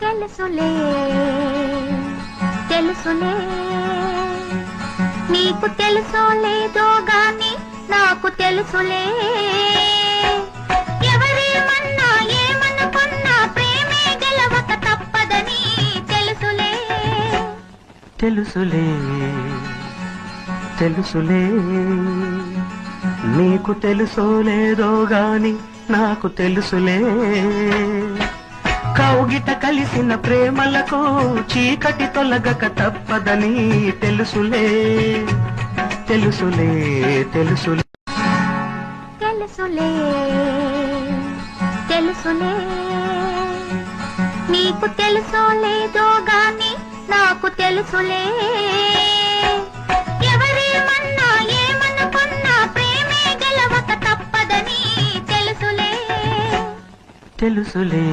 తెలుసులే తెలుసులే నీకు తెలుసో లేదో గాని నాకు తెలుసులే ఎవరేమన్నా ఏమనుకున్నా ప్రేమే గెలవక తప్పదని తెలుసులే తెలుసులే తెలుసులే నీకు తెలుసో లేదో గాని నాకు తెలుసులే కౌగిట కలిసిన ప్రేమలకు చీకటి తొలగక తప్పదని తెలుసులే తెలుసులే తెలుసులే తెలుసులే తెలుసులే నీకు తెలుసో లేదో గాని నాకు తెలుసులే ఎవరేమన్నా ఏమనుకున్నా ప్రేమే గెలవక తప్పదని తెలుసులే తెలుసులే